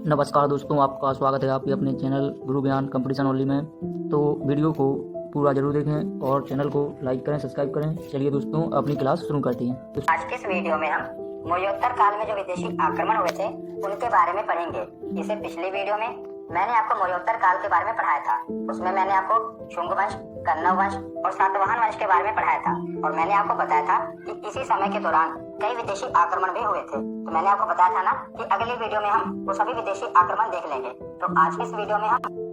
नमस्कार दोस्तों, आपका स्वागत है आपके अपने चैनल गुरु ज्ञान कंपटीशन ओनली में। तो वीडियो को पूरा जरूर देखें और चैनल को लाइक करें, सब्सक्राइब करें। चलिए दोस्तों, अपनी क्लास शुरू करते हैं। तो आज के इस वीडियो में हम मौर्योत्तर काल में जो विदेशी आक्रमण हुए थे उनके बारे में पढ़ेंगे। इसे पिछली वीडियो में मैंने आपको मौर्योत्तर काल के बारे में पढ़ाया था। उसमें मैंने आपको शुंग वंश, कन्नव वंश और सातवाहन वंश के बारे में पढ़ाया था और मैंने आपको बताया था कि इसी समय के दौरान कई विदेशी आक्रमण भी हुए थे। तो मैंने आपको बताया था ना कि अगली वीडियो में हम वो सभी विदेशी आक्रमण देख लेंगे। तो आज के इस वीडियो में हम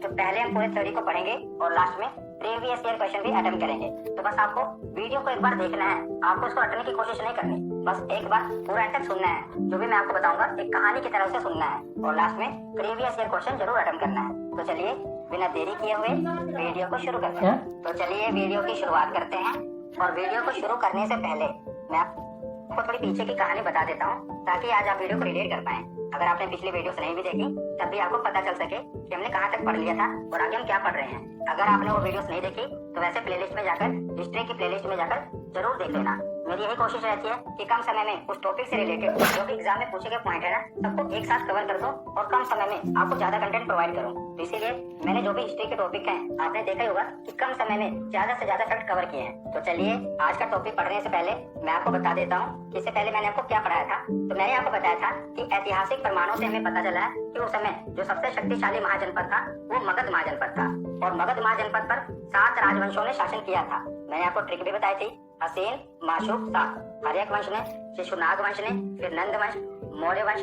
पहले पूरे थ्योरी को पढ़ेंगे और लास्ट में प्रीवियस ईयर क्वेश्चन भी अटेम्प्ट करेंगे। तो बस आपको वीडियो को एक बार देखना है, आपको उसको रटने की कोशिश नहीं करनी, बस एक बार पूरा एंड तक सुनना है। जो भी मैं आपको बताऊंगा एक कहानी की तरह से सुनना है और लास्ट में प्रीवियस ईयर क्वेश्चन जरूर अटेम्प्ट करना है। तो चलिए बिना देरी किए हुए वीडियो को शुरू करते हैं। तो चलिए वीडियो की शुरुआत करते हैं और वीडियो को शुरू करने से पहले मैं आपको थोड़ी पीछे की कहानी बता देता हूँ ताकि आज आप वीडियो को रिलेट कर पाए। अगर आपने पिछली वीडियोस नहीं भी देखी तब भी आपको पता चल सके कि हमने कहाँ तक पढ़ लिया था और आगे हम क्या पढ़ रहे हैं। अगर आपने वो वीडियोस नहीं देखी तो वैसे प्लेलिस्ट में जाकर, हिस्ट्री की प्लेलिस्ट में जाकर जरूर देख लेना। मेरी यही कोशिश रहती है कि कम समय में उस टॉपिक से रिलेटेड जो भी एग्जाम में पूछे गए पॉइंट है ना, सबको एक साथ कवर कर दूं और कम समय में आपको ज्यादा कंटेंट प्रोवाइड करूं। तो इसीलिए मैंने जो भी हिस्ट्री के टॉपिक हैं आपने देखा ही होगा कि कम समय में ज्यादा से ज्यादा फैक्ट कवर किए हैं। तो चलिए आज का टॉपिक पढ़ने से पहले मैं आपको बता देता हूँ कि इससे पहले मैंने आपको क्या पढ़ाया था। तो मैंने आपको बताया था कि ऐतिहासिक प्रमाणों से हमें पता चला है कि उस समय जो सबसे शक्तिशाली महाजनपद था वो मगध महाजनपद था और मगध महाजनपद पर 7 राजवंशों ने शासन किया था। मैंने आपको ट्रिक भी बताई थी, असीन, माशुक, शाक। हर्यक वंश ने, शिशुनाग वंश ने, फिर नंद वंश, मौर्य वंश,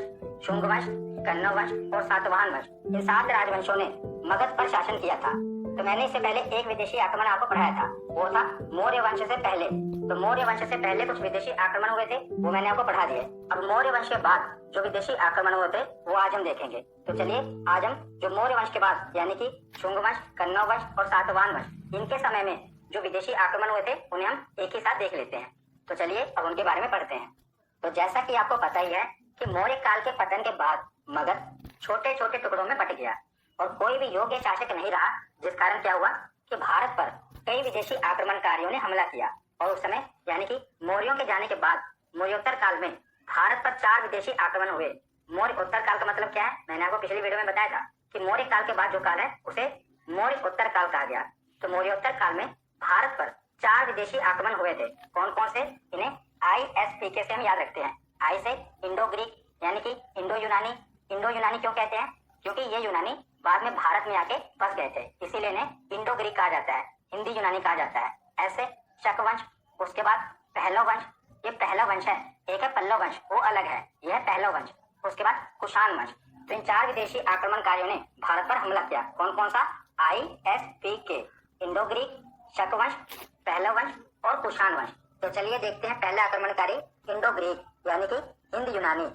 शुंग वंश, कन्नव वंश और सातवाहन वंश, इन 7 राजवंशों ने मगध पर शासन किया था। तो मैंने इससे पहले एक विदेशी आक्रमण आपको पढ़ाया था, वो था मौर्य वंश से पहले। तो मौर्य वंश से पहले कुछ विदेशी आक्रमण हुए थे, वो मैंने आपको पढ़ा दिए। अब मौर्य वंश के बाद जो विदेशी आक्रमण हुए थे वो आज हम देखेंगे। तो चलिए आज हम जो मौर्य वंश के बाद यानी कि शुंग वंश, कन्नव वंश और सातवाहन वंश, इनके समय में जो विदेशी आक्रमण हुए थे उन्हें हम एक ही साथ देख लेते हैं। तो चलिए अब उनके बारे में पढ़ते हैं। तो जैसा कि आपको पता ही है कि मौर्य काल के पतन के बाद मगध छोटे छोटे टुकड़ों में बट गया और कोई भी योग्य शासक नहीं रहा, जिस कारण क्या हुआ कि भारत पर कई विदेशी आक्रमणकारियों ने हमला किया। और उस समय यानी कि मौर्यों के जाने के बाद मौर्योत्तर काल में भारत पर 4 विदेशी आक्रमण हुए। मौर्य उत्तर काल का मतलब क्या है, मैंने आपको पिछली वीडियो में बताया था कि मौर्य काल के बाद जो काल है उसे मौर्य उत्तर काल कहा गया। तो मौर्योत्तर काल में भारत पर 4 विदेशी आक्रमण हुए थे। कौन कौन से, इन्हें ISPK से हम याद रखते हैं। आई से इंडो ग्रीक यानी कि इंडो यूनानी। इंडो यूनानी क्यों कहते हैं, क्योंकि ये यूनानी बाद में भारत में आके फंस गए थे, इसीलिए इन्हें इंडो ग्रीक कहा जाता है, हिंदी यूनानी कहा जाता है। ऐसे शक वंश, उसके बाद पहलव वंश, ये पहलव वंश है। एक है पल्लव वंश, वो अलग है, यह है पहलव वंश। उसके बाद कुषाण वंश। तो इन 4 विदेशी आक्रमणकारियों ने भारत पर हमला किया। कौन कौन सा, ISPK, इंडो ग्रीक, शक वंश, पहलव वंश और कुषाण वंश। तो चलिए देखते हैं पहले आक्रमणकारी इंडो ग्रीक यानी कि हिंद यूनानी।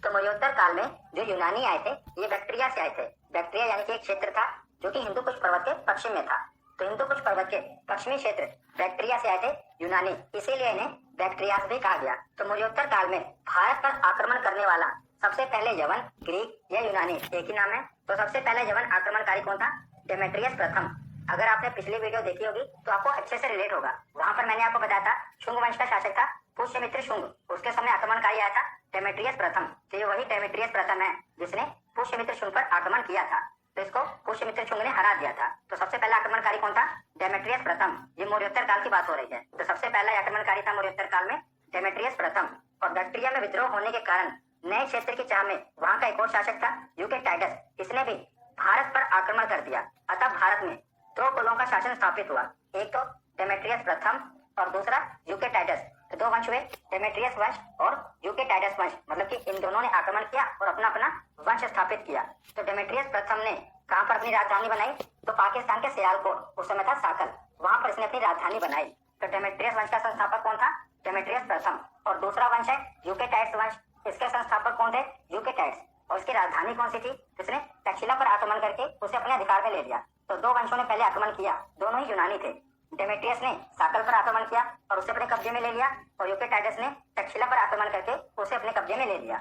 तो मौर्योत्तर काल में जो यूनानी आए थे ये बैक्ट्रिया से आए थे। बैक्ट्रिया यानी कि एक क्षेत्र था जो कि हिंदू कुश पर्वत के पश्चिम में था। तो हिंदू कुश पर्वत के पश्चिमी क्षेत्र बैक्ट्रिया से आए थे यूनानी, इसीलिए इन्हें बैक्ट्रियास भी कहा गया। तो मौर्योत्तर काल में भारत पर आक्रमण करने वाला सबसे पहले यवन, ग्रीक या यूनानी एक ही नाम है। तो सबसे पहले यवन आक्रमणकारी कौन था, डेमेट्रियस प्रथम। अगर आपने पिछली वीडियो देखी होगी तो आपको अच्छे से रिलेट होगा। वहां पर मैंने आपको बताया था शुंग वंश का शासक था पुष्यमित्र शुंग, उसके समय आक्रमणकारी आया था डेमेट्रियस प्रथम। तो ये वही डेमेट्रियस प्रथम है जिसने पुष्यमित्र शुंग पर आक्रमण किया था। तो इसको पुष्यमित्र शुंग ने हरा दिया था। तो सबसे पहला आक्रमणकारी कौन था, डेमेट्रियस प्रथम। ये मौर्योत्तर काल की बात हो रही है। तो सबसे पहला आक्रमणकारी था मौर्योत्तर काल में डेमेट्रियस प्रथम। और बैक्ट्रिया में विद्रोह होने के कारण नए क्षेत्र की चाह में वहां का एक और शासक था यूकेटाइडस, इसने भी भारत पर आक्रमण कर दिया। अतः भारत में 2 कुलों का शासन स्थापित हुआ, एक तो डेमेट्रियस प्रथम और दूसरा यूकेटाइडस। तो 2 वंश हुए, डेमेट्रियस वंश और यूकेटाइडस वंश, मतलब कि इन दोनों ने आक्रमण किया और अपना अपना वंश स्थापित किया। तो डेमेट्रियस प्रथम ने कहां पर अपनी राजधानी बनाई, तो पाकिस्तान के सियालकोट, उस समय था साकल, वहां पर इसने अपनी राजधानी बनाई। तो डेमेट्रियस वंश का संस्थापक कौन था, डेमेट्रियस प्रथम। और दूसरा वंश है यूकेटाइड्स वंश, इसके संस्थापक कौन थे, यूकेटाइड्स। और इसकी राजधानी कौन सी थी, इसने तक्षशिला पर आक्रमण करके उसे अपने अधिकार में ले लिया। तो 2 वंशों ने पहले आक्रमण किया, दोनों ही यूनानी थे। डेमेट्रियस ने साकल पर आक्रमण किया और उसे अपने कब्जे में ले लिया और यूकेटाइडस ने तक्षशिला पर आक्रमण करके उसे अपने कब्जे में ले लिया।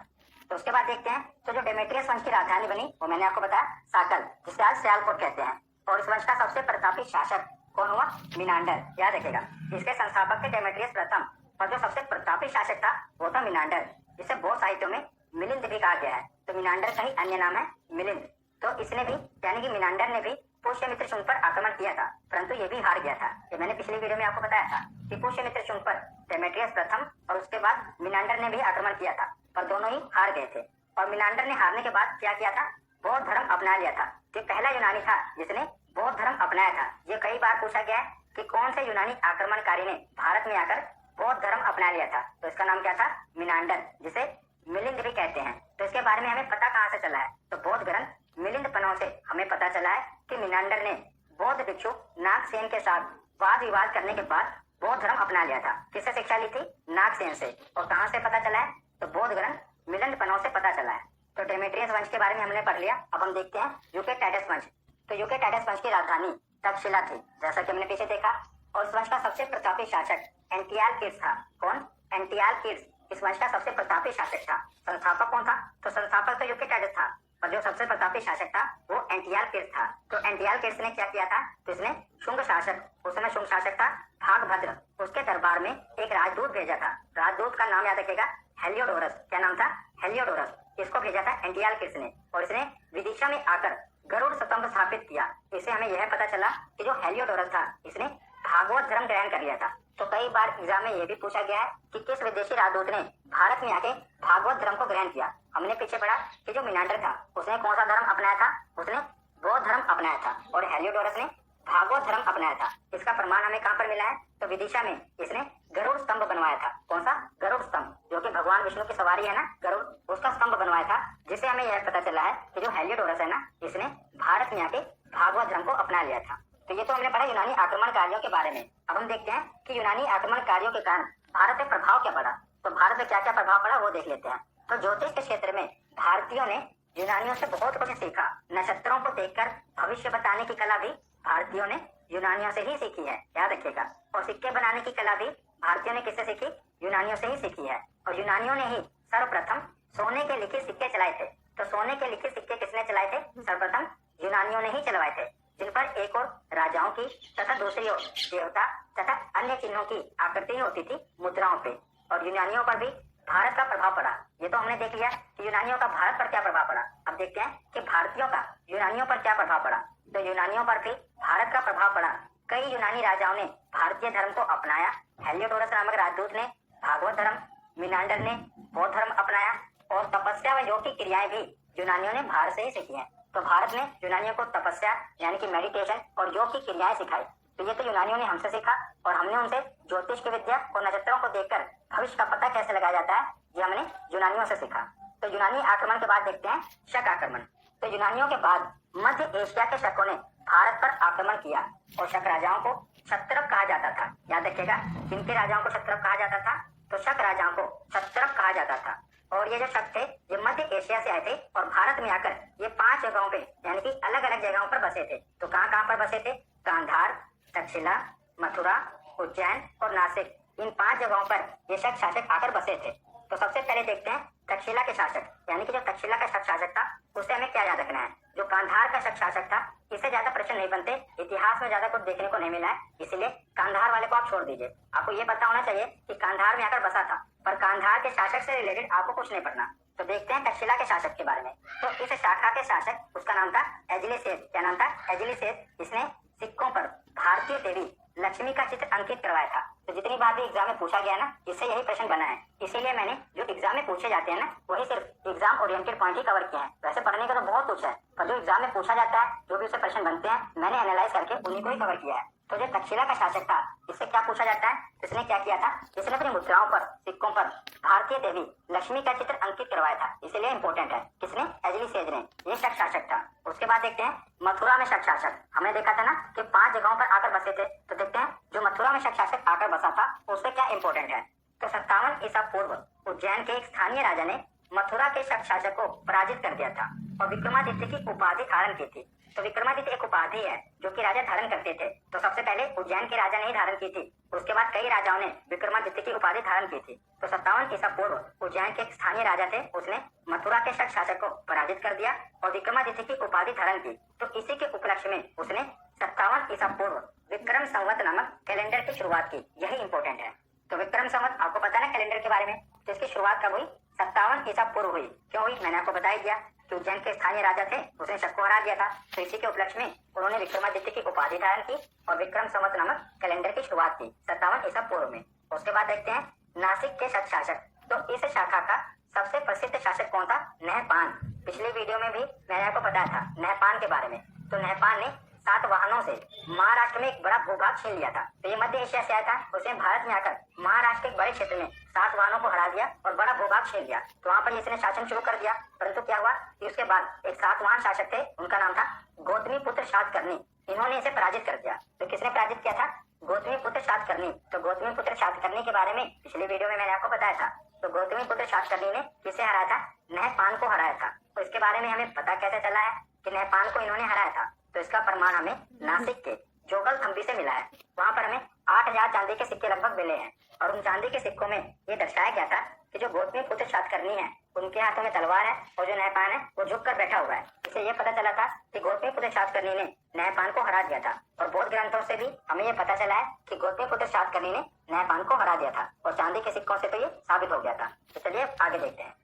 तो उसके बाद देखते हैं तो जो डेमेट्रियस वंश की राजधानी बनी वो मैंने आपको बताया साकल, जिसे आज सियालकोट कहते हैं। और इस वंश का सबसे प्रतापी शासक कौन हुआ, मिनांडर, याद रखेगा। इसके संस्थापक थे डेमेट्रियस प्रथम और जो सबसे प्रतापी शासक था वो था मिनांडर, जिसे बौद्ध साहित्यों में मिलिंद भी कहा गया है। तो मिनांडर का ही अन्य नाम है मिलिंद। तो इसने भी यानी कि मिनांडर ने भी पुष्यमित्र शुंग पर आक्रमण किया था, परंतु ये भी हार गया था। ये मैंने पिछली वीडियो में आपको बताया था कि पुष्यमित्र शुंग पर डेमेट्रियस प्रथम और उसके बाद मिनांडर ने भी आक्रमण किया था, पर दोनों ही हार गए थे। और मिनांडर ने हारने के बाद क्या किया था, बौद्ध धर्म अपना लिया था। जो पहला यूनानी था जिसने बौद्ध धर्म अपनाया था। ये कई बार पूछा गया है कि कौन से यूनानी आक्रमणकारी ने भारत में आकर बौद्ध धर्म अपना लिया था, तो इसका नाम क्या था, मिनांडर, जिसे मिलिंद भी कहते हैं। तो इसके बारे में हमें पता कहाँ से चला है, तो बौद्ध ग्रंथ मिलिंद पन्नों से हमें पता चला है कि मिनांडर ने बौद्ध भिक्षु नागसेन के साथ वाद विवाद करने के बाद बौद्ध धर्म अपना लिया था। किससे शिक्षा ली थी, नागसेन से। और कहाँ से पता चला है, तो बौद्ध ग्रंथ मिलिंद पन्नों से पता चला है। तो डेमेट्रियस वंश के बारे में हमने पढ़ लिया। अब हम देखते हैं यूकेटाइडस वंश। तो यूकेटाइडस वंश की राजधानी तक्षशिला थी, जैसा कि हमने पीछे देखा। और इस वंश का सबसे प्रतापी शासक एंटियालकिड्स था। कौन, एंटियालकिड्स इस वंश का सबसे प्रतापी शासक था। संस्थापक कौन था, तो संस्थापक तो यूकेटाइडस था, पर जो सबसे प्रतापी शासक था वो एंटियालकिड्स था। तो एंटियालकिड्स ने क्या किया था, तो इसने शुंग शासक, उस समय शुंग शासक था भागभद्र, उसके दरबार में एक राजदूत भेजा था। राजदूत का नाम याद रखिएगा, हेलियोडोरस। क्या नाम था, हेलियोडोरस। इसको भेजा था एंटियालकिड्स ने, और इसने विदिशा में आकर गरुड़ स्तंभ स्थापित किया। इससे हमें यह पता चला कि जो हेलियोडोरस था इसने भागवत धर्म ग्रहण कर लिया था। तो कई बार एग्जाम में यह भी पूछा गया है कि किस विदेशी राजदूत ने भारत में आके भागवत धर्म को ग्रहण किया। हमने पीछे पढ़ा कि जो मिनांडर था उसने कौन सा धर्म अपनाया था, उसने बौद्ध धर्म अपनाया था, और हेलियोडोरस ने भागवत धर्म अपनाया था। इसका प्रमाण हमें कहाँ पर मिला है, तो विदिशा में इसने गरुड़ स्तंभ बनवाया था। कौन सा, गरुड़ स्तंभ, जो कि भगवान विष्णु की सवारी है ना गरुड़, उसका स्तंभ बनवाया था। जिससे हमें यह पता चला है कि जो हेलियोडोरस है ना, इसने भारत में आके भागवत धर्म को अपना लिया था। तो ये तो हमने पढ़ा यूनानी आक्रमणकारियों के बारे में। अब हम देखते हैं कि यूनानी आक्रमणकारियों के कारण भारत में प्रभाव क्या पड़ा। तो भारत में क्या क्या प्रभाव पड़ा वो देख लेते हैं। तो ज्योतिष के क्षेत्र में भारतीयों ने यूनानियों से बहुत कुछ सीखा। नक्षत्रों को देखकर भविष्य बताने की कला भी भारतीयों ने यूनानियों से ही सीखी है, याद रखिएगा। और सिक्के बनाने की कला भी भारतीयों ने किससे सीखी, यूनानियों से ही सीखी है। और यूनानियों ने ही सर्वप्रथम सोने के लिखे सिक्के चलाए थे। तो सोने के लिखे सिक्के किसने चलाए थे, सर्वप्रथम यूनानियों ने ही चलवाए थे, जिन पर एक और राजाओं की तथा दूसरी ओर देवता तथा अन्य चिन्हों की आकृति होती थी मुद्राओं पे। और यूनानियों पर भी भारत का प्रभाव पड़ा। ये तो हमने देख लिया कि यूनानियों का भारत पर क्या प्रभाव पड़ा। अब देखते हैं कि भारतीयों का यूनानियों पर क्या प्रभाव पड़ा। तो यूनानियों पर भी भारत का प्रभाव पड़ा। कई यूनानी राजाओं ने भारतीय धर्म को अपनाया। हेलियोडोरस नामक राजदूत ने भागवत धर्म, मिनांडर ने बौद्ध धर्म अपनाया, और तपस्या व योग की क्रियाएं भी यूनानियों ने भारत से ही सीखी हैं। तो भारत ने यूनानियों को तपस्या यानी कि मेडिटेशन और योग की क्रियाएं सिखाई। तो ये तो यूनानियों ने हमसे सीखा, और हमने उनसे ज्योतिष की विद्या और नक्षत्रों को देखकर भविष्य का पता कैसे लगाया जाता है, ये हमने यूनानियों से सीखा। तो यूनानी आक्रमण के बाद देखते हैं शक आक्रमण। तो यूनानियों के बाद मध्य एशिया के शकों ने भारत पर आक्रमण किया, और शक राजाओं को क्षत्रप कहा जाता था। याद रखिएगा, किनके राजाओं को क्षत्रप कहा जाता था, तो शक राजाओं को क्षत्रप कहा जाता था। और ये जो शक थे ये मध्य एशिया से आए थे, और भारत में आकर ये 5 जगहों पे यानी कि अलग अलग जगहों पर बसे थे। तो कहाँ कहाँ पर बसे थे, गांधार, तक्षशिला, मथुरा, उज्जैन और नासिक, इन 5 जगहों पर ये शक शासक आकर बसे थे। तो सबसे पहले देखते हैं तक्षशिला के शासक, यानी कि जो तक्षशिला का शक शासक था उससे हमें क्या याद रखना है। जो कांधार का शक शासक था इससे ज्यादा प्रश्न नहीं बनते, इतिहास में ज्यादा कुछ देखने को नहीं मिला है, इसीलिए कांधार वाले को आप छोड़ दीजिए। आपको ये पता होना चाहिए कि कांधार में आकर बसा था, पर कांधार के शासक से रिलेटेड आपको कुछ नहीं पढ़ना। तो देखते हैं तक्षशिला के शासक के बारे में। तो इस शाखा के शासक, उसका नाम था एजिलिसेस। क्या नाम था, एजिलिसेस। इसने सिक्कों पर भारतीय देवी लक्ष्मी का चित्र अंकित करवाया था। तो जितनी बार भी एग्जाम में पूछा गया ना, इससे यही प्रश्न बना है। इसीलिए मैंने जो एग्जाम में पूछे जाते हैं ना, वही सिर्फ एग्जाम ओरिएंटेड पॉइंट ही कवर किए हैं। वैसे पढ़ने का तो बहुत कुछ है, पर जो एग्जाम में पूछा जाता है, जो भी उससे प्रश्न बनते हैं, मैंने एनालाइज करके उन्हीं को ही कवर किया है। तो जो तक्षशिला का शासक था, इससे क्या पूछा जाता है, इसने क्या किया था, इसने अपनी मुद्राओं पर, सिक्कों पर भारतीय देवी लक्ष्मी का चित्र अंकित करवाया था, इसीलिए इंपॉर्टेंट है। किसने, एजिलिसेस ने, ये शक शासक था। उसके बाद देखते हैं मथुरा में शक शासक। हमने देखा था ना कि 5 जगहों पर आकर बसे थे। तो देखते हैं जो मथुरा में शक शासक आकर बसा था उससे क्या इंपॉर्टेंट है। तो 57 ईसा पूर्व उज्जैन के एक स्थानीय राजा ने मथुरा के शक शासक को पराजित कर दिया था और विक्रमादित्य की उपाधि धारण की थी। तो विक्रमादित्य एक उपाधि है जो कि राजा धारण करते थे। तो सबसे पहले उज्जैन के राजा ने ही धारण की थी, उसके बाद कई राजाओं ने विक्रमादित्य की उपाधि धारण की थी। तो 57 ईसा पूर्व उज्जैन के एक स्थानीय राजा थे, उसने मथुरा के शक शासक को पराजित कर दिया और विक्रमादित्य की उपाधि धारण की। तो इसी के उपलक्ष्य में उसने 57 ईसा पूर्व विक्रम संवत नामक कैलेंडर की शुरुआत की। यही इंपॉर्टेंट है। तो विक्रम संवत आपको पता है ना कैलेंडर के बारे में, तो इसकी शुरुआत कब हुई, 57 ईसा पूर्व हुई। क्यों हुई, मैंने आपको बता ही दिया कि उज्जैन के स्थानीय राजा थे, उसने शक को हरा दिया था। तो इसी के उपलक्ष्य में उन्होंने विक्रमादित्य की उपाधि धारण की और विक्रम संवत नामक कैलेंडर की शुरुआत की 57 ईसा पूर्व में। उसके बाद देखते हैं नासिक के शक शासक। तो इस शाखा का सबसे प्रसिद्ध शासक कौन था? नहपान। पिछले वीडियो में भी मैंने आपको बताया था नहपान के बारे में। तो नहपान ने 7 वाहनों से महाराष्ट्र में एक बड़ा भूभाग छीन लिया था। तो ये मध्य एशिया से आया था, उसने भारत में आकर महाराष्ट्र के एक बड़े क्षेत्र में 7 वाहनों को हरा दिया और बड़ा भूभाग छीन लिया। तो वहाँ पर इसने शासन शुरू कर दिया। परंतु क्या हुआ कि उसके बाद एक 7 वाहन शासक थे, उनका नाम था गौतमी पुत्र शातकर्णी। इन्होंने इसे पराजित कर दिया। तो किसने पराजित किया था? गौतमी पुत्र शातकर्णी। तो गौतमी पुत्र शातकर्णी के बारे में पिछले वीडियो में मैंने आपको बताया था। तो गौतमी पुत्र शातकर्णी ने किसे हराया था? नहपान को हराया था। तो इसके बारे में हमें पता कैसे चला है कि नहपान को इन्होंने हराया था? तो इसका प्रमाण हमें नासिक के जोगल थंबी से मिला है। वहाँ पर हमें 8000 चांदी के सिक्के लगभग मिले हैं और उन चांदी के सिक्कों में ये दर्शाया गया था कि जो गौतमी पुत्र शातकर्णी है उनके हाथों में तलवार है और जो नहपान है वो झुक कर बैठा हुआ है। इससे ये पता चला था कि गौतमी पुत्र शातकर्णी ने नहपान को हरा दिया था। और बौद्ध ग्रंथों से भी हमें ये पता चला है कि गौतमी पुत्र शातकर्णी ने नहपान को हरा दिया था और चांदी के सिक्कों से तो ये साबित हो गया था। तो चलिए आगे देखते हैं।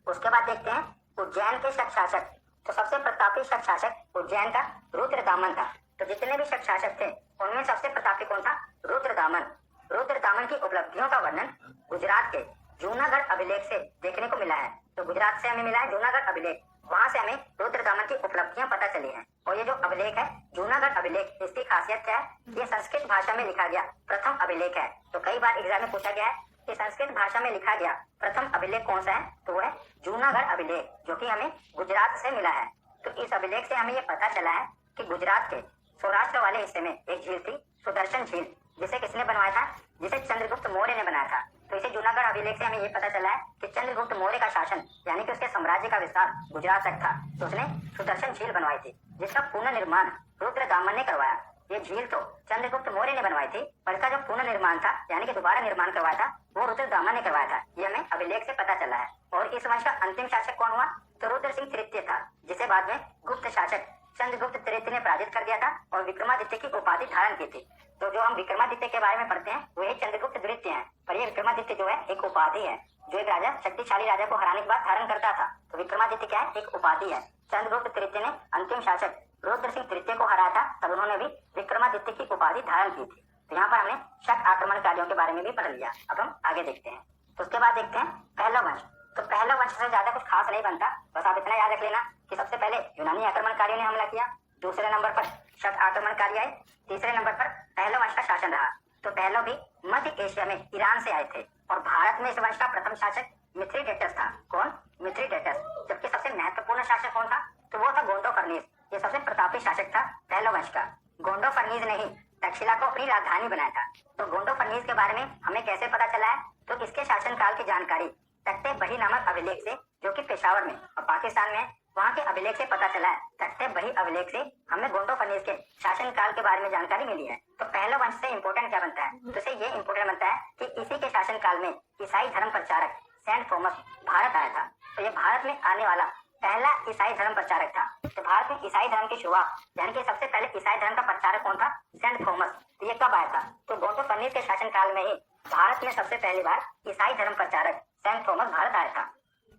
उसके बाद देखते हैं उज्जैन के शक शासक। तो सबसे प्रतापी शक शासक उज्जैन का रुद्रदामन था। तो जितने भी शक शासक थे उनमें सबसे प्रतापी कौन था? रुद्रदामन। रुद्रदामन की उपलब्धियों का वर्णन गुजरात के जूनागढ़ अभिलेख से देखने को मिला है। तो गुजरात से हमें मिला है जूनागढ़ अभिलेख, वहां से हमें रुद्रदामन की उपलब्धियां पता चली हैं। और ये जो अभिलेख है जूनागढ़ अभिलेख, इसकी खासियत क्या है? ये संस्कृत भाषा में लिखा गया प्रथम अभिलेख है। तो कई बार एग्जाम में पूछा गया है कि संस्कृत भाषा में लिखा गया प्रथम अभिलेख कौन सा है? तो वो है जूनागढ़ अभिलेख, जो कि हमें गुजरात से मिला है। तो इस अभिलेख से हमें ये पता चला है कि गुजरात के सौराष्ट्र वाले हिस्से में एक झील थी, सुदर्शन झील, जिसे किसने बनवाया था? जिसे चंद्रगुप्त मौर्य ने बनाया था। तो इसे जूनागढ़ अभिलेख से हमें ये पता चला है कि चंद्रगुप्त मौर्य का शासन यानी कि उसके साम्राज्य का विस्तार गुजरात तक था। तो उसने सुदर्शन झील बनवाई थी, जिसका पुनर्निर्माण रुद्रदामन ने करवाया। ये झील तो चंद्रगुप्त मौर्य ने बनवाई थी, पर इसका जो पुनर्निर्माण था यानी कि दोबारा निर्माण करवाया था वो रुद्रदामन ने करवाया था। ये हमें अभिलेख से पता चला है। और इस वंश का अंतिम शासक कौन हुआ? तो रुद्र सिंह तृतीय था, जिसे बाद में गुप्त शासक चंद्रगुप्त तृतीय ने पराजित कर दिया था और विक्रमादित्य की उपाधि धारण की थी। तो जो हम विक्रमादित्य के बारे में पढ़ते हैं वो चंद्रगुप्त द्वितीय है, पर ये विक्रमादित्य जो है एक उपाधि है जो एक राजा शक्तिशाली राजा को हराने के बाद धारण करता था। तो विक्रमादित्य क्या है? एक उपाधि है। चंद्रगुप्त तृतीय ने अंतिम शासक रुद्र सिंह तृतीय को हराया था, तब उन्होंने भी विक्रमादित्य की उपाधि धारण की थी। तो यहाँ पर हमने शक आक्रमणकारियों के बारे में भी पढ़ लिया। अब हम आगे देखते हैं। तो उसके बाद देखते हैं पहला वंश। तो पहला वंश से ज्यादा कुछ खास नहीं बनता, बस आप इतना याद रख लेना कि सबसे पहले यूनानी आक्रमणकारियों ने हमला किया, दूसरे नंबर पर शक आक्रमणकारी आए, तीसरे नंबर पर पहला वंश का शासन रहा। तो पहलो भी मध्य एशिया में ईरान से आए थे और भारत में इस वंश का प्रथम शासक मिथ्रिडेटस था। कौन? मिथ्रिडेटस। जबकि सबसे महत्वपूर्ण शासक कौन था? तो वो था गोंडोफर्नीस। ये सबसे प्रतापी शासक था पहला वंश का। गोंडोफर्नीस ने ही तक्षशिला को अपनी राजधानी बनाया था। तो गोंडोफर्नीस के बारे में हमें कैसे पता चला है? तो इसके शासनकाल की जानकारी तख्ते बही नामक अभिलेख से, जो कि पेशावर में और पाकिस्तान में, वहाँ के अभिलेख से पता चला है। तख्ते बही अभिलेख से हमें गोंडोफर्नीस के शासनकाल के बारे में जानकारी मिली है। तो पहला वंश से इम्पोर्टेंट क्या बनता है? तो इससे ये इम्पोर्टेंट बनता है कि इसी के शासनकाल में ईसाई धर्म प्रचारक सेंट थॉमस भारत आया था। तो ये भारत में आने वाला पहला ईसाई धर्म प्रचारक था। तो भारत में ईसाई धर्म की शुरुआत यानी कि सबसे पहले ईसाई धर्म का प्रचारक कौन था? Saint Thomas. तो ये कब आया था? तो गोंडोफर्नीस के शासनकाल में ही भारत में सबसे पहली बार ईसाई धर्म प्रचारक सेंट थॉमस भारत आया था।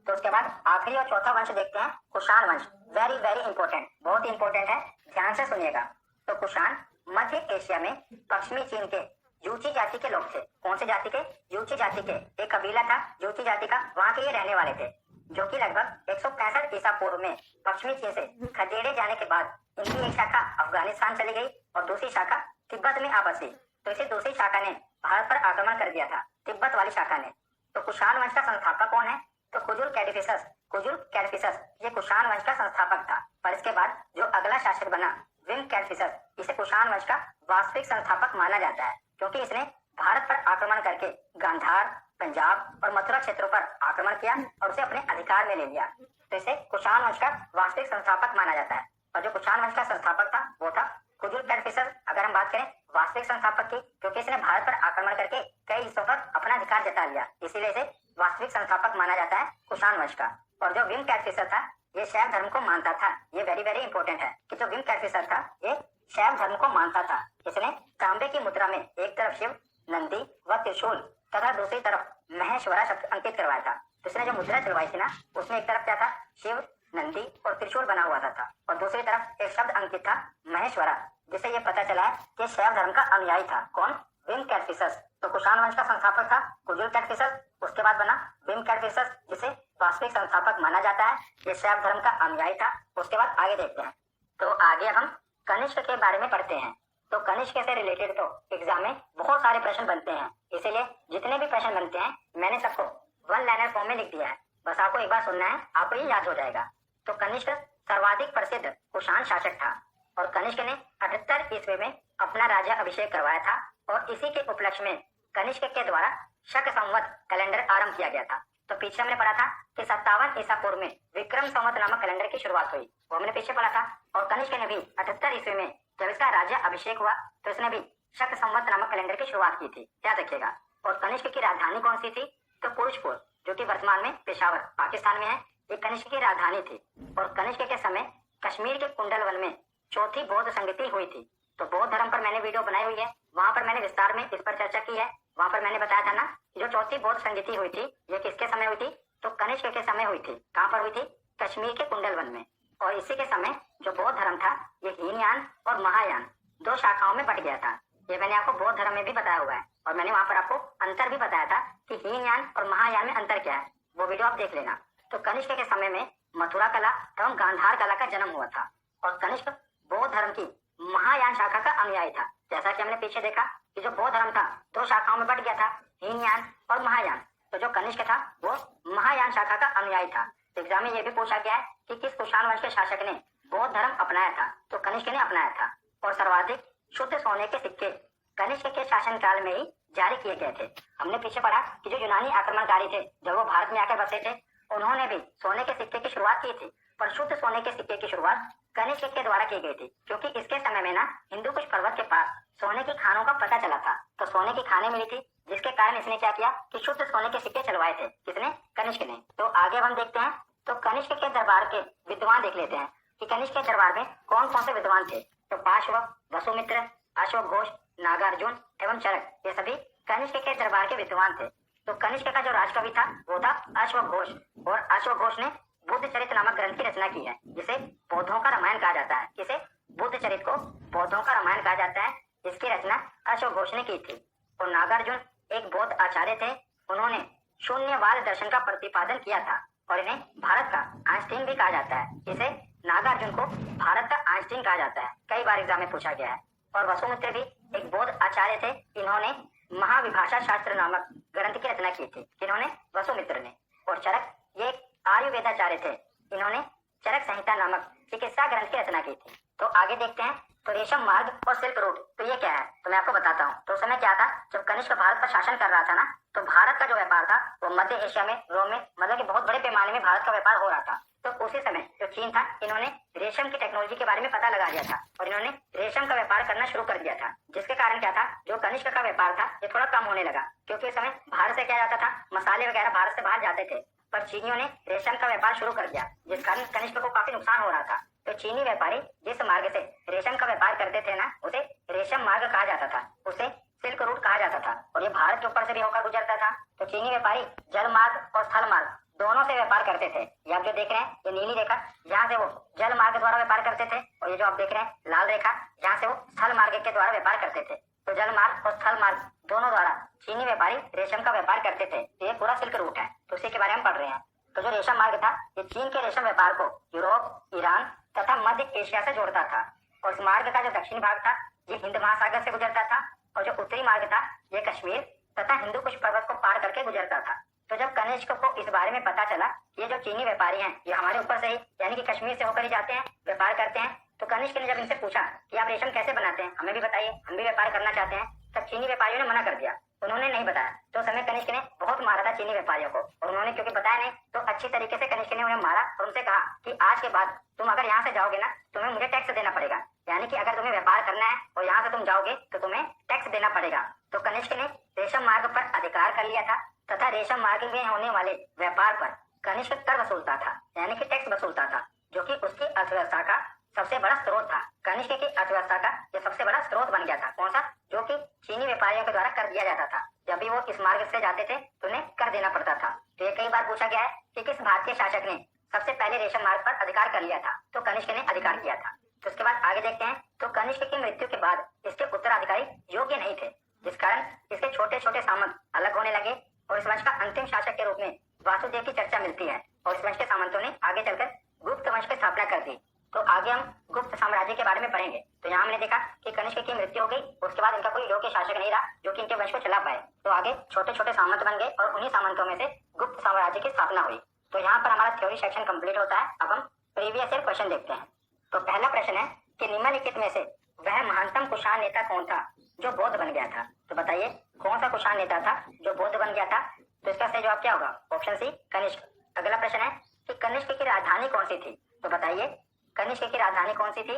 तो उसके बाद आखिरी और चौथा वंश देखते हैं, कुषाण वंश। वेरी वेरी इंपॉर्टेंट, बहुत इंपॉर्टेंट है, ध्यान से सुनिएगा। तो कुषाण मध्य एशिया में पश्चिमी चीन के यूची जाति के लोग थे। कौन से जाति के? यूची जाति के। एक कबीला था यूची जाति का, वहाँ के ये रहने वाले थे, जो कि लगभग 165 ईसा पूर्व में पश्चिमी चीन से खदेड़े जाने के बाद इनकी एक शाखा अफगानिस्तान चली गई और दूसरी शाखा तिब्बत में आ बसी। तो इसे दूसरी शाखा ने भारत पर आक्रमण कर दिया था, तिब्बत वाली शाखा ने। तो कुषाण वंश का संस्थापक कौन है? तो कुजुल कैडफिसस। कुजुल कैडफिसस ये कुषाण वंश का संस्थापक था। पर इसके बाद जो अगला शासक बना विम कैडफिसस, इसे कुषाण वंश का वास्तविक संस्थापक माना जाता है, क्योंकि इसने भारत पर आक्रमण करके गांधार, पंजाब और मथुरा क्षेत्रों पर आक्रमण किया और उसे अपने अधिकार में ले लिया। तो इसे कुषाण वंश का वास्तविक संस्थापक माना जाता है। और जो कुषाण वंश का संस्थापक था वो था कुजुल कैडफिसस। अगर हम बात करें वास्तविक संस्थापक की, क्योंकि इसने भारत पर आक्रमण करके कई हिस्सों पर अपना अधिकार जता लिया, इसीलिए इसे वास्तविक संस्थापक माना जाता है कुषाण वंश का। और जो विम कैडफिसस था ये शैव धर्म को मानता था। ये वेरी वेरी इंपॉर्टेंट है कि जो विम कैडफिसस था ये शैव धर्म को मानता था। इसने तांबे की मुद्रा में एक तरफ शिव, नंदी व त्रिशूल तथा दूसरी तरफ महेश्वरा शब्द अंकित करवाया था। तो इसने जो मुद्रा चलवाई थी ना, उसमें एक तरफ क्या था, शिव, नंदी और त्रिशूल बना हुआ था और दूसरी तरफ एक शब्द अंकित था, महेश्वरा, जिससे ये पता चला कि शैव धर्म का अनुयायी था। कौन? विम कैटफिशस। तो कुषाण वंश का संस्थापक था कुजुल कैटफिशस, उसके बाद बना विम कैटफिशस, जिसे वास्तविक संस्थापक माना जाता है। ये शैव धर्म का अनुयायी था। उसके बाद आगे देखते हैं। तो आगे अब हम कनिष्क के बारे में पढ़ते हैं। तो कनिष्क से रिलेटेड तो एग्जाम में बहुत सारे प्रश्न बनते हैं, इसीलिए जितने भी प्रश्न बनते हैं मैंने सबको वन लाइनर फॉर्म में लिख दिया है। बस आपको एक बार सुनना है, आपको ये याद हो जाएगा। तो कनिष्क सर्वाधिक प्रसिद्ध कुषाण शासक था और कनिष्क ने 78 ईस्वी में अपना राज्य अभिषेक करवाया था और इसी के उपलक्ष्य में कनिष्क के द्वारा शक संवत कैलेंडर आरंभ किया गया था। तो पीछे हमने पढ़ा था कि 57 ईसा पूर्व में विक्रम संवत नामक कैलेंडर की शुरुआत हुई, वो हमने पीछे पढ़ा था। और कनिष्क ने भी 78 ईस्वी में जब इसका राज्य अभिषेक हुआ तो इसने भी शक संवत नामक कैलेंडर की शुरुआत की थी, याद रखिएगा। और कनिष्क की राजधानी कौन सी थी? तो पुरुषपुर, जो कि वर्तमान में पेशावर पाकिस्तान में है, ये कनिष्क की राजधानी थी। और कनिष्क के समय कश्मीर के कुंडल वन में चौथी बौद्ध संगति हुई थी। तो बौद्ध धर्म पर मैंने वीडियो बनाई हुई है, वहां पर मैंने विस्तार में इस पर चर्चा की है। वहां पर मैंने बताया था ना कि जो चौथी बौद्ध संगति हुई थी ये किसके समय हुई थी? तो कनिष्क के समय हुई थी। कहाँ पर हुई थी? कश्मीर के कुंडल वन में। और इसी के समय जो बौद्ध धर्म था ये हीनयान और महायान दो शाखाओं में बट गया था। ये मैंने आपको बौद्ध धर्म में भी बताया हुआ है और मैंने वहां पर आपको अंतर भी बताया था कि हीनयान और महायान में अंतर क्या है, वो वीडियो आप देख लेना। तो कनिष्क के समय में मथुरा कला एवं गांधार कला का जन्म हुआ था और कनिष्क बौद्ध धर्म की महायान शाखा का अनुयायी था। जैसा कि हमने पीछे देखा कि जो बौद्ध धर्म था दो शाखाओं में बट गया था, हीनयान और महायान। तो जो कनिष्क था वो महायान शाखा का अनुयायी था। तो एग्जाम में ये भी पूछा गया है कि किस कुषाण वंश के शासक ने बौद्ध धर्म अपनाया था? तो कनिष्क ने अपनाया था। और सर्वाधिक शुद्ध सोने के सिक्के कनिष्क के शासनकाल में ही जारी किए गए थे। हमने पीछे पढ़ा कि जो यूनानी आक्रमणकारी थे जब वो भारत में आकर बसे थे, उन्होंने भी सोने के सिक्के की शुरुआत की थी, पर शुद्ध सोने के सिक्के की शुरुआत कनिष्क के द्वारा की गई थी, क्योंकि इसके समय में ना हिंदू कुश पर्वत के पास सोने की खानों का पता चला था। तो सोने की खानें मिली थी, जिसके कारण इसने क्या किया कि शुद्ध सोने के सिक्के चलवाए थे। किसने? कनिष्क ने। तो आगे हम देखते हैं। तो कनिष्क के दरबार के विद्वान देख लेते हैं कि कनिष्क के दरबार में कौन कौन से विद्वान थे। तो पार्श्व, वसुमित्र, अशोक घोष, नागार्जुन एवं चरक, ये सभी कनिष्क के दरबार के विद्वान थे। तो कनिष्क का जो राजकवि था वो था अश्वक घोष और अश्वक घोष ने बुद्ध चरित नामक ग्रंथ की रचना की है, जिसे बौद्धों का रामायण कहा जाता है। किसे? बुद्ध चरित को बौद्धों का रामायण कहा जाता है। इसकी रचना अशोक घोष ने की थी। और नागार्जुन एक बौद्ध आचार्य थे, उन्होंने शून्यवाद दर्शन का प्रतिपादन किया था और इन्हें भारत का आइंस्टीन भी कहा जाता है। इसे नागार्जुन को भारत का आइंस्टीन कहा जाता है, कई बार एग्जाम में पूछा गया है। और वसुमित्र भी एक बौद्ध आचार्य थे, इन्होंने महाविभाषा शास्त्र नामक ग्रंथ की रचना की थी। इन्होंने वसुमित्र ने। और चरक ये एक आयुर्वेदाचार्य थे, इन्होंने चरक संहिता नामक चिकित्सा ग्रंथ की रचना की थी। तो आगे देखते हैं। तो रेशम मार्ग और सिल्क रूट, तो ये क्या है? तो मैं आपको बताता हूँ। तो उस समय क्या था, जब कनिष्क भारत पर शासन कर रहा था ना, तो भारत का जो व्यापार था वो मध्य एशिया में, रोम में, मतलब कि बहुत बड़े पैमाने में भारत का व्यापार हो रहा था। तो उसी समय जो चीन था, इन्होंने रेशम की टेक्नोलॉजी के बारे में पता लगा लिया था और इन्होंने रेशम का व्यापार करना शुरू कर दिया था, जिसके कारण क्या था, जो कनिष्क का व्यापार था ये थोड़ा कम होने लगा, क्योंकि इस समय भारत से क्या जाता था, मसाले वगैरह भारत से बाहर जाते थे। पर चीनियों ने रेशम का व्यापार शुरू कर दिया, जिस कारण कनिष्क को काफी नुकसान हो रहा था। तो चीनी व्यापारी जिस मार्ग से रेशम का व्यापार करते थे ना, उसे रेशम मार्ग कहा जाता था, उसे सिल्क रूट कहा जाता था और ये भारत के ऊपर से भी होकर गुजरता था। तो चीनी व्यापारी जल मार्ग और स्थल मार्ग दोनों से व्यापार करते थे। ये आप जो देख रहे हैं ये नीली रेखा, यहाँ से वो जल मार्ग द्वारा व्यापार करते थे, और ये जो आप देख रहे हैं लाल रेखा, यहाँ से वो स्थल मार्ग के द्वारा व्यापार करते थे। तो जल मार्ग और स्थल मार्ग दोनों द्वारा चीनी व्यापारी रेशम का व्यापार करते थे। तो ये पूरा सिल्क रूट है, तो उसी के बारे में पढ़ रहे हैं। तो जो रेशम मार्ग था ये चीन के रेशम व्यापार को यूरोप, ईरान तथा मध्य एशिया से जोड़ता था। और इस मार्ग का जो दक्षिणी भाग था ये हिंद महासागर से गुजरता था, और जो उत्तरी मार्ग था ये कश्मीर तथा हिंदू कुश पर्वत को पार करके गुजरता था। तो जब कनिष्क को इस बारे में पता चला कि ये जो चीनी व्यापारी हैं ये हमारे ऊपर से ही, यानी कि कश्मीर से होकर ही जाते हैं, व्यापार करते हैं, तो कनिष्क ने जब इनसे पूछा कि आप रेशम कैसे बनाते हैं, हमें भी बताइए, हम भी व्यापार करना चाहते हैं, तब चीनी व्यापारियों ने मना कर दिया, उन्होंने नहीं बताया। तो समय कनिष्क ने बहुत मारा था चीनी व्यापारियों को, और उन्होंने क्योंकि बताया नहीं तो अच्छी तरीके से कनिष्क ने उन्हें मारा और उनसे कहा कि आज के बाद तुम अगर यहाँ से जाओगे ना, तुम्हें मुझे टैक्स देना पड़ेगा, यानी कि अगर तुम्हें व्यापार करना है और यहाँ से तुम जाओगे तो तुम्हें टैक्स देना पड़ेगा। तो कनिष्क ने रेशम मार्ग पर अधिकार कर लिया था तथा रेशम मार्ग में होने वाले व्यापार पर कनिष्क कर वसूलता था, यानी कि टैक्स वसूलता था, जो कि उसकी अर्थव्यवस्था का सबसे बड़ा स्रोत था। कनिष्क की अर्थव्यवस्था का यह सबसे बड़ा स्रोत बन गया था। कौन सा? जो कि चीनी व्यापारियों के द्वारा कर दिया जाता था। जब भी वो इस मार्ग से जाते थे तो उन्हें कर देना पड़ता था। तो ये कई बार पूछा गया है कि किस भारतीय शासक ने सबसे पहले रेशम मार्ग पर अधिकार कर लिया था, तो कनिष्क ने अधिकार किया था। तो उसके बाद आगे देखते हैं, तो कनिष्क की मृत्यु के बाद इसके उत्तराधिकारी योग्य नहीं थे, जिस कारण इसके छोटे छोटे सामंत अलग होने लगे और इस वंश का अंतिम शासक के रूप में वासुदेव की चर्चा मिलती है और इस वंश के सामंतों ने आगे चलकर गुप्त वंश की स्थापना कर दी। तो आगे हम गुप्त साम्राज्य के बारे में पढ़ेंगे। तो यहाँ हमने देखा कि कनिष्क की मृत्यु हो गई, उसके बाद इनका कोई योग्य शासक नहीं रहा जो कि इनके वंश को चला पाए। तो आगे छोटे छोटे सामंत बन गए और उन्हीं सामंतों में से गुप्त साम्राज्य की स्थापना हुई। तो यहाँ पर हमारा थ्योरी सेक्शन कंप्लीट होता है। अब हम प्रीवियस ईयर क्वेश्चन देखते हैं। तो पहला प्रश्न है कि निम्नलिखित में से वह महानतम कुषाण नेता कौन था जो बौद्ध बन गया था। तो बताइए कौन सा कुषाण नेता था जो बौद्ध बन गया था। तो इसका सही जवाब क्या होगा? Option C, Kanishka. अगला प्रश्न है कि कनिष्क की राजधानी कौन सी थी। तो बताइए कनिष्क की राजधानी कौन सी थी।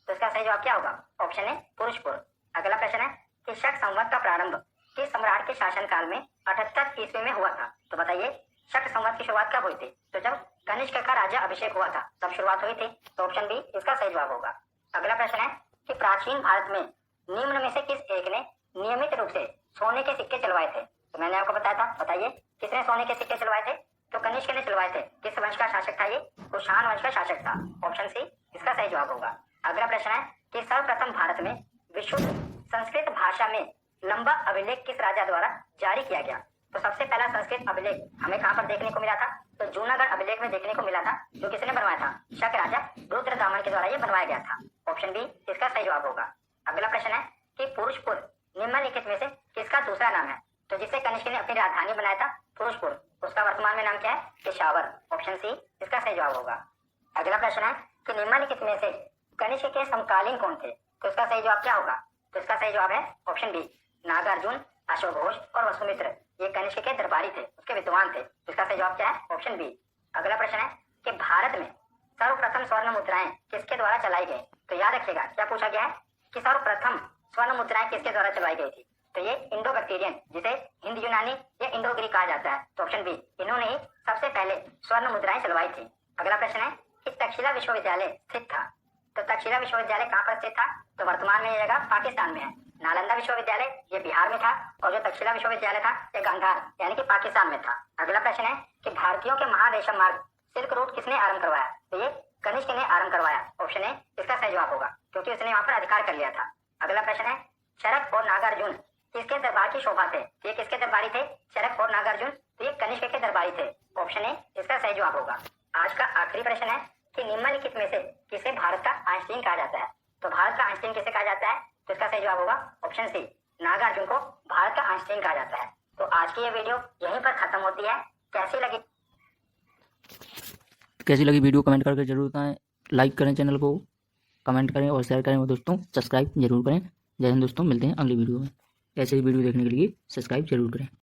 तो इसका सही जवाब क्या होगा? Option A, Purushapura. अगला प्रश्न है कि शक संवत का प्रारंभ किस सम्राट के शासनकाल में 78 ईस्वी में हुआ था। तो बताइए शक संवत की शुरुआत कब हुई थी। तो जब कनिष्क का राज्य अभिषेक हुआ था तब शुरुआत हुई थी। तो ऑप्शन बी इसका सही जवाब होगा। अगला प्रश्न है कि प्राचीन भारत में निम्न में से किस एक ने नियमित रूप से सोने के सिक्के चलवाए थे। तो मैंने आपको बताया था, बताइए किसने सोने के सिक्के चलवाए थे। तो कनिष्क ने चलवाए थे। किस वंश का शासक था ये? कुषाण वंश का शासक था। ऑप्शन सी इसका सही जवाब होगा। अगला प्रश्न है कि सर्वप्रथम भारत में विशुद्ध संस्कृत भाषा में लंबा अभिलेख किस राजा द्वारा जारी किया गया। तो सबसे पहला संस्कृत अभिलेख हमें कहाँ पर देखने को मिला था। तो जूनागढ़ अभिलेख में देखने को मिला था, जो किसने बनवाया था? शक राजा रुद्रदामन के द्वारा ये बनवाया गया था। ऑप्शन बी इसका सही जवाब होगा। अगला प्रश्न है कि पुरुषपुर निम्नलिखित में से किसका दूसरा नाम है। तो जिससे कनिष्क ने अपनी राजधानी बनाया था पुरुषपुर, उसका वर्तमान में नाम क्या है? पेशावर। ऑप्शन सी इसका सही जवाब होगा। अगला प्रश्न है कि निम्नलिखित में से कनिष्क के समकालीन कौन थे। तो इसका सही जवाब क्या होगा? तो इसका सही जवाब है ऑप्शन बी, नागार्जुन, अशोक घोष और वसुमित्र। ये कनिष्क के दरबारी थे, उसके विद्वान थे। इसका सही जवाब क्या है? Option B. अगला प्रश्न है कि भारत में सर्वप्रथम स्वर्ण मुद्राएं किसके द्वारा चलाई गई। तो याद रखिएगा क्या पूछा गया है कि सर्वप्रथम स्वर्ण मुद्राएं किसके द्वारा चलाई गई थी। तो ये इंडो बैक्टीरियन, जिसे हिंद यूनानी या इंडो ग्रीक कहा जाता है। तो ऑप्शन बी, इन्होंने ही सबसे पहले स्वर्ण मुद्राएं चलवाई थी। अगला प्रश्न है कि तक्षशिला विश्वविद्यालय स्थित था। तो तक्षशिला विश्वविद्यालय कहाँ पर स्थित था। तो वर्तमान में यह जगह पाकिस्तान में है। नालंदा विश्वविद्यालय ये बिहार में था और जो तक्षशिला विश्वविद्यालय था ये गांधार यानी कि पाकिस्तान में था। अगला प्रश्न है कि भारतीयों के महारेशम मार्ग सिल्क रूट किसने आरंभ करवाया। तो ये कनिष्क ने आरंभ करवाया। ऑप्शन ए इसका सही जवाब होगा, क्योंकि उसने वहां पर अधिकार कर लिया था। अगला प्रश्न है शरक और नागार्जुन किसके दरबार की शोभा थे। ये किसके दरबारी थे? शरक और नागार्जुन तो ये कनिष्क के दरबारी थे। ऑप्शन ए इसका सही जवाब होगा। आज का आखिरी प्रश्न है कि निम्नलिखित में से किसे भारत का आइंस्टीन कहा जाता है। तो भारत का आइंस्टीन किसे कहा जाता है। तो इसका सही जवाब होगा ऑप्शन सी, नागार्जुन को भारत का आइंस्टीन कहा जाता है। तो आज की ये वीडियो यहीं पर खत्म होती है। कैसी लगी वीडियो कमेंट करके जरूर बताएं। लाइक करें चैनल को, कमेंट करें और शेयर करें और दोस्तों सब्सक्राइब जरूर करें। जय हिंद दोस्तों, मिलते हैं अगली वीडियो में। ऐसे ही वीडियो देखने के लिए सब्सक्राइब जरूर करें।